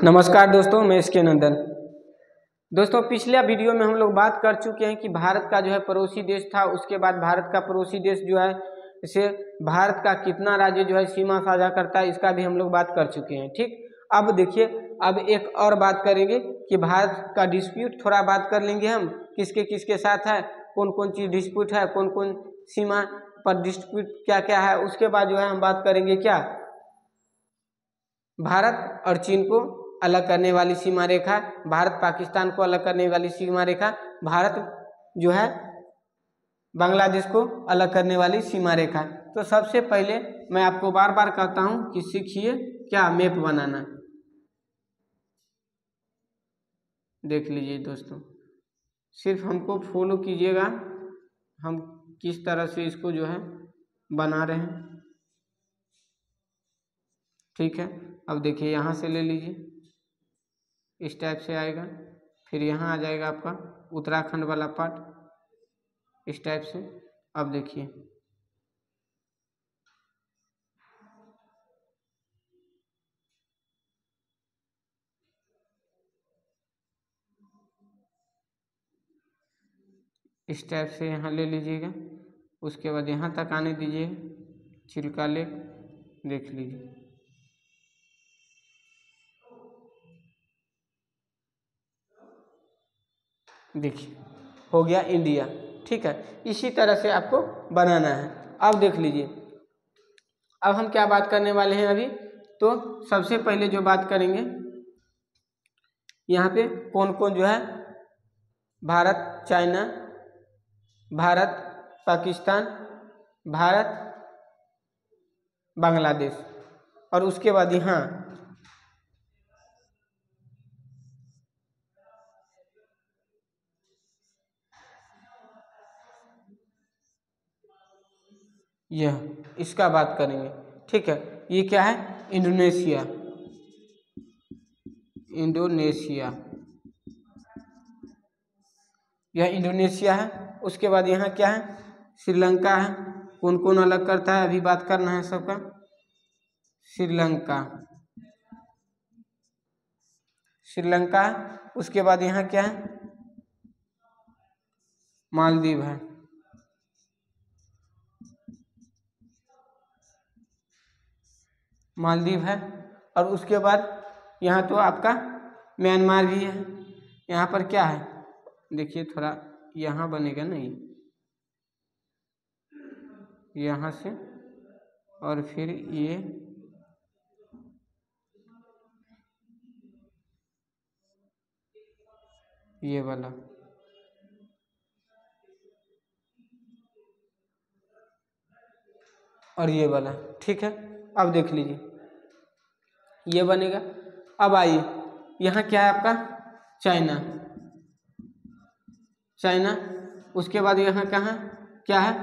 नमस्कार दोस्तों, मैं इसके नंदन। दोस्तों, पिछले वीडियो में हम लोग बात कर चुके हैं कि भारत का जो है पड़ोसी देश था, उसके बाद भारत का पड़ोसी देश जो है इसे भारत का कितना राज्य जो है सीमा साझा करता है, इसका भी हम लोग बात कर चुके हैं। ठीक, अब देखिए, अब एक और बात करेंगे कि भारत का डिस्प्यूट थोड़ा बात कर लेंगे हम, किसके किसके साथ है, कौन कौन चीज़ डिस्प्यूट है, कौन कौन सीमा पर डिस्प्यूट क्या क्या है। उसके बाद जो है हम बात करेंगे क्या, भारत और चीन को अलग करने वाली सीमा रेखा, भारत पाकिस्तान को अलग करने वाली सीमा रेखा, भारत जो है बांग्लादेश को अलग करने वाली सीमा रेखा। तो सबसे पहले मैं आपको बार बार कहता हूं कि सीखिए क्या, मैप बनाना। देख लीजिए दोस्तों, सिर्फ हमको फॉलो कीजिएगा, हम किस तरह से इसको जो है बना रहे हैं। ठीक है, अब देखिए यहाँ से ले लीजिए, इस टाइप से आएगा, फिर यहाँ आ जाएगा आपका उत्तराखंड वाला पार्ट, इस टाइप से। अब देखिए, इस टाइप से यहाँ ले लीजिएगा, उसके बाद यहाँ तक आने दीजिए, चिल्का लेक, देख लीजिए। देखिए, हो गया इंडिया। ठीक है, इसी तरह से आपको बनाना है। अब देख लीजिए, अब हम क्या बात करने वाले हैं अभी। तो सबसे पहले जो बात करेंगे, यहाँ पे कौन कौन जो है भारत चाइना, भारत पाकिस्तान, भारत बांग्लादेश, और उसके बाद यहाँ यह, इसका बात करेंगे। ठीक है, ये क्या है, इंडोनेशिया, इंडोनेशिया, यह इंडोनेशिया है। उसके बाद यहाँ क्या है, श्रीलंका है। कौन कौन अलग करता है अभी बात करना है सबका। श्रीलंका, श्रीलंका है। उसके बाद यहाँ क्या है, मालदीव है। मालदीव है, और उसके बाद यहाँ तो आपका म्यांमार भी है। यहाँ पर क्या है, देखिए थोड़ा यहाँ बनेगा नहीं, यहाँ से और फिर ये वाला, और ये वाला। ठीक है, अब देख लीजिए, ये बनेगा। अब आइए, यहाँ क्या है आपका, चाइना, चाइना। उसके बाद यहाँ कहाँ क्या है,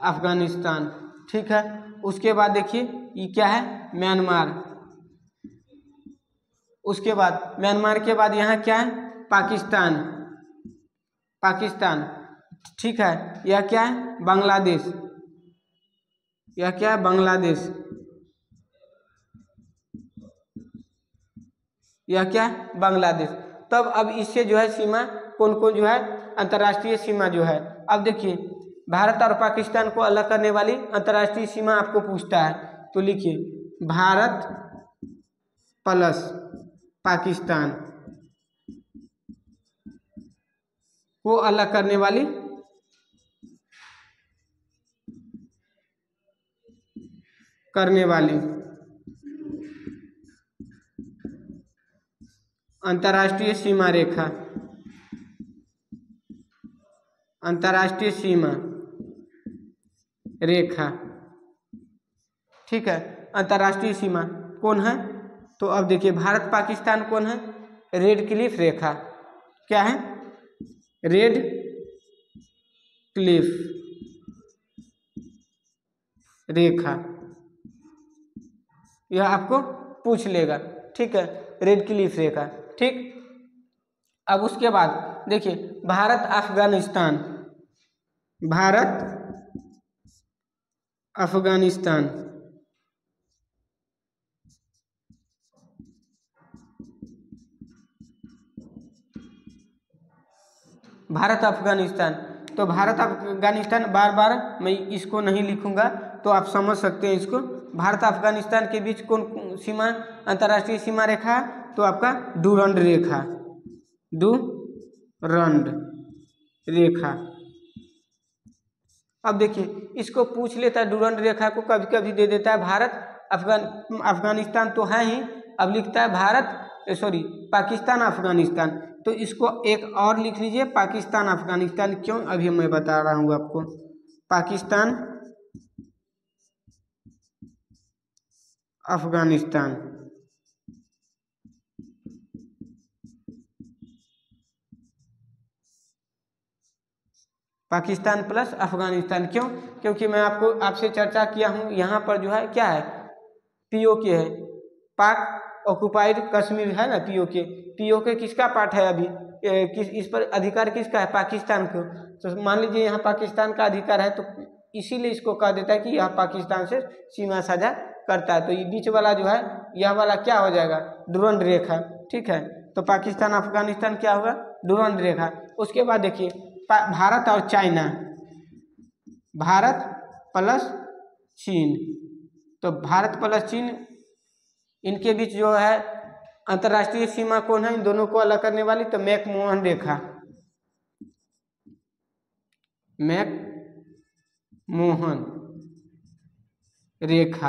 अफगानिस्तान। ठीक है, उसके बाद देखिए ये क्या है, म्यांमार। उसके बाद म्यांमार के बाद यहाँ क्या है, पाकिस्तान, पाकिस्तान। ठीक है, यह क्या है, बांग्लादेश, यह क्या है, बांग्लादेश। यह क्या है, बांग्लादेश। तब अब इससे जो है सीमा कौन कौन जो है, अंतर्राष्ट्रीय सीमा जो है। अब देखिए, भारत और पाकिस्तान को अलग करने वाली अंतर्राष्ट्रीय सीमा आपको पूछता है, तो लिखिए भारत प्लस पाकिस्तान को अलग करने वाली अंतर्राष्ट्रीय सीमा रेखा, अंतर्राष्ट्रीय सीमा रेखा। ठीक है, अंतर्राष्ट्रीय सीमा कौन है, तो अब देखिए भारत पाकिस्तान कौन है, रेड क्लिफ रेखा। क्या है, रेड क्लिफ रेखा, यह आपको पूछ लेगा। ठीक है, रेड क्लिफ रेखा। ठीक, अब उसके बाद देखिए भारत अफगानिस्तान, भारत अफगानिस्तान। भारत अफगानिस्तान। तो भारत अफगानिस्तान बार बार मैं इसको नहीं लिखूंगा, तो आप समझ सकते हैं इसको। भारत अफगानिस्तान के बीच कौन सीमा, अंतर्राष्ट्रीय सीमा रेखा है? तो आपका डूरंड रेखा, डूरंड रेखा। अब देखिए इसको पूछ लेता है, डूरंड रेखा को कभी कभी दे देता है भारत अफगानिस्तान तो है ही, अब लिखता है पाकिस्तान अफगानिस्तान। तो इसको एक और लिख लीजिए, पाकिस्तान अफगानिस्तान। क्यों? अभी मैं बता रहा हूँ आपको। पाकिस्तान अफगानिस्तान, पाकिस्तान प्लस अफगानिस्तान। क्यों? क्योंकि मैं आपसे चर्चा किया हूँ, यहाँ पर जो है क्या है, पीओके है, पाक ऑक्युपाइड कश्मीर है ना, पीओके किसका पार्ट है अभी, इस पर अधिकार किसका है? पाकिस्तान को। तो मान लीजिए यहाँ पाकिस्तान का अधिकार है, तो इसीलिए इसको कह देता है कि यह पाकिस्तान से सीमा साझा करता है। तो ये बीच वाला जो है, यह वाला क्या हो जाएगा? डूरंड रेखा। ठीक है, तो पाकिस्तान अफगानिस्तान क्या होगा? डूरंड रेखा। उसके बाद देखिए भारत और चाइना, भारत प्लस चीन। तो भारत प्लस चीन, इनके बीच जो है अंतर्राष्ट्रीय सीमा कौन है इन दोनों को अलग करने वाली? तो मैकमोहन रेखा, मैकमोहन रेखा।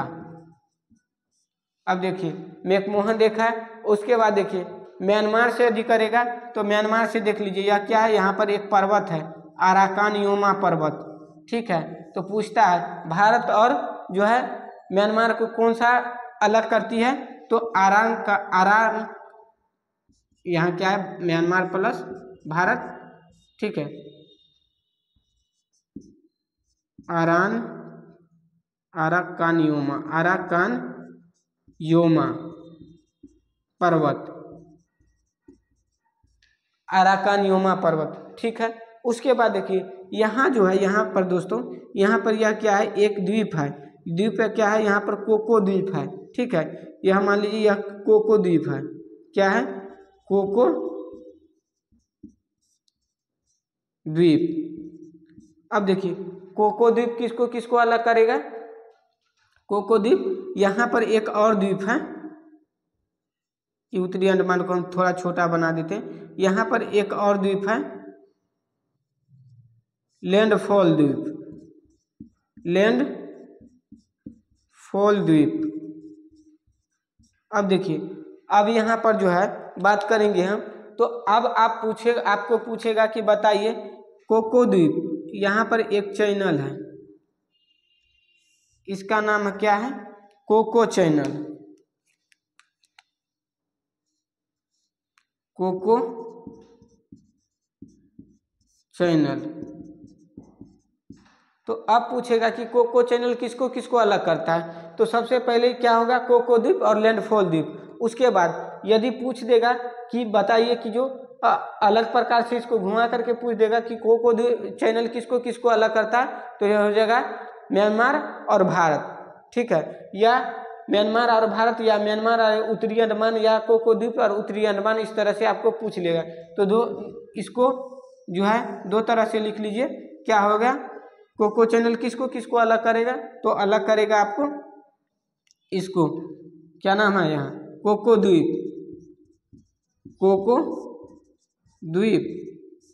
अब देखिए मैकमोहन रेखा है। उसके बाद देखिए म्यांमार से यदि करेगा तो म्यांमार से देख लीजिए यह क्या है, यहाँ पर एक पर्वत है, अराकान योमा पर्वत। ठीक है, तो पूछता है भारत और जो है म्यांमार को कौन सा अलग करती है? तो आरान, यहाँ क्या है, म्यांमार प्लस भारत। ठीक है, अराकान योमा पर्वत, अराकान योमा पर्वत। ठीक है, उसके बाद देखिए यहाँ जो है, यहाँ पर दोस्तों, यहाँ पर यह क्या है, एक द्वीप है। द्वीप है क्या है, यहाँ पर कोको द्वीप है। ठीक है, यह मान लीजिए यह कोको द्वीप है। क्या है? कोको द्वीप। अब देखिए कोको द्वीप किसको किसको अलग करेगा? कोको द्वीप, यहाँ पर एक और द्वीप है, उत्तरी अंडमान को हम थोड़ा छोटा बना देते हैं। यहाँ पर एक और द्वीप है, लैंडफॉल द्वीप, लैंडफॉल द्वीप। अब देखिए अब यहाँ पर जो है बात करेंगे हम, तो अब आपको पूछेगा कि बताइए कोको द्वीप, यहाँ पर एक चैनल है, इसका नाम क्या है? Coco Chanel, Coco Chanel. तो अब पूछेगा कि कोको चैनल किसको किसको अलग करता है? तो सबसे पहले क्या होगा? कोको द्वीप और लैंडफॉल द्वीप। उसके बाद यदि पूछ देगा कि बताइए कि जो अलग प्रकार से इसको घुमा करके पूछ देगा कि कोको चैनल किसको किसको अलग करता है, तो यह हो जाएगा म्यांमार और भारत। ठीक है, या म्यांमार और भारत, या म्यांमार और उत्तरी अंडमान, या कोको द्वीप और उत्तरी अंडमान, इस तरह से आपको पूछ लेगा। तो इसको जो है दो तरह से लिख लीजिए। क्या होगा? कोको चैनल किसको किसको अलग करेगा? तो अलग करेगा आपको इसको, क्या नाम है यहाँ, कोको द्वीप, कोको द्वीप।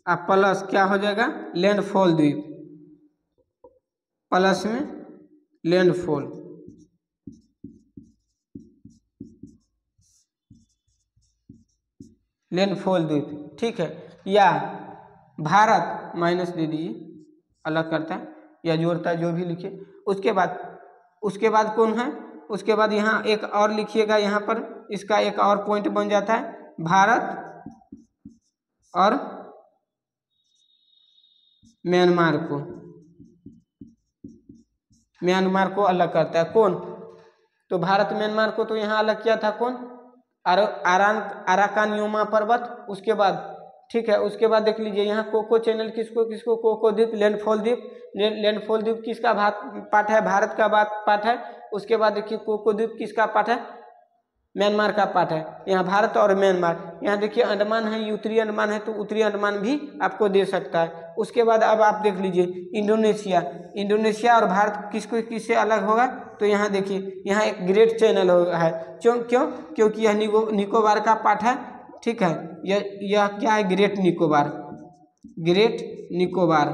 अब प्लस क्या हो जाएगा? लैंडफॉल द्वीप, प्लस में लैंडफॉल। लैंडफॉल द्वीप। ठीक है, या भारत माइनस दे दीजिए, अलग करता है या जोड़ता है, जो भी लिखिए। उसके बाद कौन है? उसके बाद यहाँ एक और लिखिएगा, यहाँ पर इसका एक और पॉइंट बन जाता है, भारत और म्यांमार को अलग करता है कौन? तो भारत म्यांमार को तो यहाँ अलग किया था कौन? अराकान योमा पर्वत। उसके बाद ठीक है, उसके बाद देख लीजिए यहाँ कोको चैनल किसको किसको? कोको द्वीप, लैंडफॉल द्वीप। लैंडफॉल द्वीप किसका पार्ट है? भारत का पार्ट है। उसके बाद देखिए कोको द्वीप किसका पार्ट है? म्यांमार का पार्ट है। यहाँ भारत और म्यांमार, यहाँ देखिए अंडमान है, उत्तरी अंडमान है, तो उत्तरी अंडमान भी आपको दे सकता है। उसके बाद अब आप देख लीजिए इंडोनेशिया, इंडोनेशिया और भारत किसको किससे अलग होगा, तो यहाँ देखिए यहाँ एक ग्रेट चैनल है। क्यों? क्योंकि यह निकोबार का पार्ट है, ठीक है। यह क्या है, great Nicobar, great Nicobar,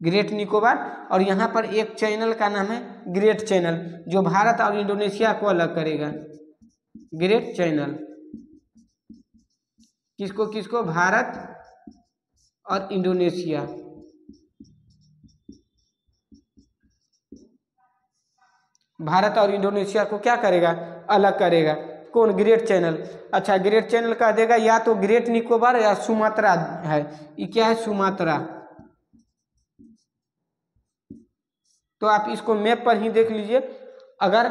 great Nicobar. और यहाँ पर एक चैनल का नाम है ग्रेट चैनल, जो भारत और इंडोनेशिया को अलग करेगा। ग्रेट चैनल किसको किसको, भारत और इंडोनेशिया। भारत और इंडोनेशिया को क्या करेगा, अलग करेगा। कौन, ग्रेट चैनल। अच्छा, ग्रेट चैनल कह देगा या तो ग्रेट निकोबार या सुमात्रा है। ये क्या है, सुमात्रा। तो आप इसको मैप पर ही देख लीजिए। अगर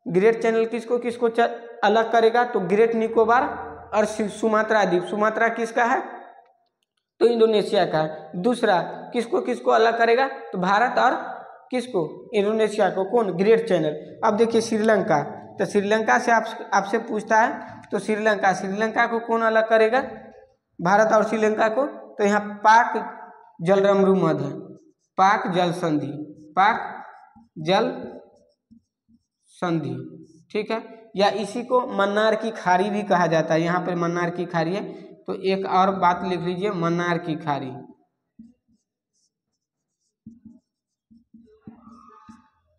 ग्रेट चैनल किसको किसको अलग करेगा, तो ग्रेट निकोबार और सुमात्रा द्वीप। सुमात्रा किसका है, तो इंडोनेशिया का है। दूसरा किसको किसको अलग करेगा, तो भारत और किसको, इंडोनेशिया को। कौन, ग्रेट चैनल। अब देखिए श्रीलंका, तो श्रीलंका से आपसे पूछता है, तो श्रीलंका को कौन अलग करेगा, भारत और श्रीलंका को। तो यहाँ पाक जलरमरू मध्य है, पाक जल संधि, पाक जल संधि, ठीक है। या इसी को मन्नार की खाड़ी भी कहा जाता है। यहाँ पर मन्नार की खाड़ी है, तो एक और बात लिख लीजिए, मन्नार की खाड़ी,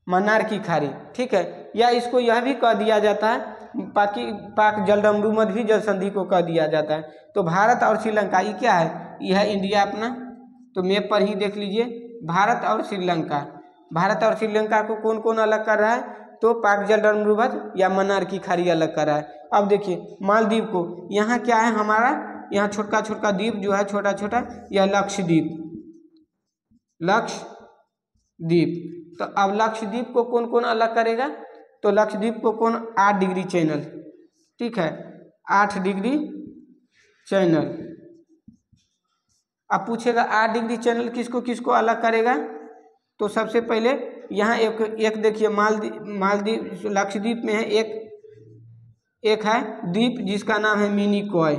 मन्नार की खाड़ी, ठीक है। या इसको यह भी कह दिया जाता है, पाक जलरमरू मध्य भी जल संधि को कह दिया जाता है। तो भारत और श्रीलंका, ये क्या है, यह है इंडिया अपना। तो मैप पर ही देख लीजिए, भारत और श्रीलंका, भारत और श्रीलंका को कौन कौन अलग कर रहा है, तो पाक जलरमरू मध्य या मन्नार की खाड़ी अलग कर रहा है। अब देखिए मालदीव को, यहाँ क्या है हमारा, यहाँ छोटा छोटा द्वीप जो है, छोटा छोटा, यह लक्षद्वीप, लक्षद्वीप। तो अब लक्षद्वीप को कौन कौन अलग करेगा, तो लक्षद्वीप को कौन, 8 डिग्री चैनल, ठीक है, 8 डिग्री चैनल। अब पूछेगा 8 डिग्री चैनल किसको किसको अलग करेगा, तो सबसे पहले यहाँ एक देखिए मालदीव लक्षद्वीप में है एक है द्वीप जिसका नाम है मिनिकॉय,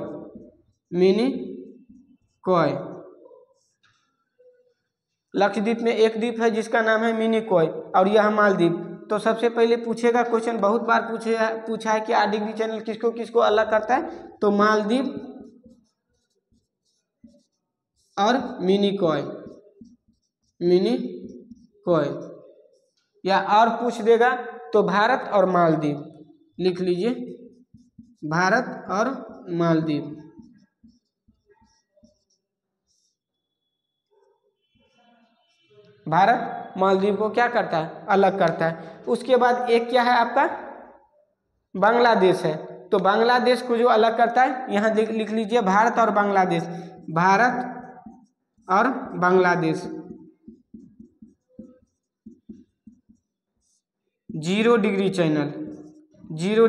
मिनिकॉय। लक्षद्वीप में एक द्वीप है जिसका नाम है मिनिकॉय, और यह मालदीव। तो सबसे पहले पूछेगा क्वेश्चन, बहुत बार पूछा है कि 8 डिग्री चैनल किसको किसको अलग करता है, तो मालदीव और मिनिकॉय, मिनिकॉय। या और पूछ देगा तो भारत और मालदीव, लिख लीजिए, भारत और मालदीव। भारत मालदीव को क्या करता है, अलग करता है। उसके बाद एक क्या है आपका, बांग्लादेश है। तो बांग्लादेश को जो अलग करता है, यहाँ लिख लीजिए, भारत और बांग्लादेश, भारत और Bangladesh. 0 degree channel, 0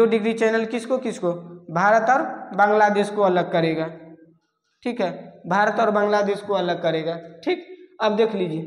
degree channel किसको किसको, भारत और बांग्लादेश को अलग करेगा, ठीक है, भारत और बांग्लादेश को अलग करेगा, ठीक। अब देख लीजिए,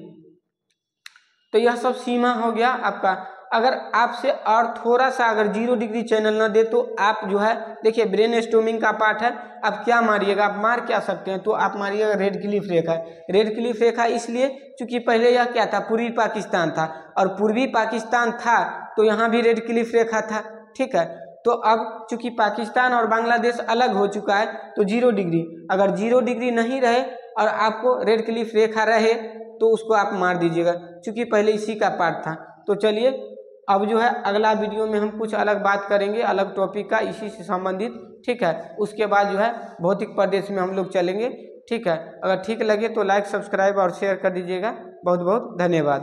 तो यह सब सीमा हो गया आपका। अगर आपसे और थोड़ा सा अगर 0 डिग्री चैनल ना दे, तो आप जो है देखिए ब्रेन स्टॉर्मिंग का पार्ट है, आप क्या मारिएगा, आप मार क्या सकते हैं, तो आप मारिएगा रेड क्लिफ रेखा। रेड क्लिफ रेखा इसलिए क्योंकि पहले यह क्या था, पूर्वी पाकिस्तान था, और पूर्वी पाकिस्तान था तो यहाँ भी रेड क्लिफ रेखा था, ठीक है। तो अब चूंकि पाकिस्तान और बांग्लादेश अलग हो चुका है, तो 0 डिग्री, अगर 0 डिग्री नहीं रहे और आपको रेड क्लिफ रेखा रहे, तो उसको आप मार दीजिएगा, क्योंकि पहले इसी का पार्ट था। तो चलिए अब जो है अगला वीडियो में हम कुछ अलग बात करेंगे, अलग टॉपिक का, इसी से संबंधित, ठीक है। उसके बाद जो है भौतिक प्रदेश में हम लोग चलेंगे, ठीक है। अगर ठीक लगे तो लाइक, सब्सक्राइब और शेयर कर दीजिएगा। बहुत बहुत धन्यवाद।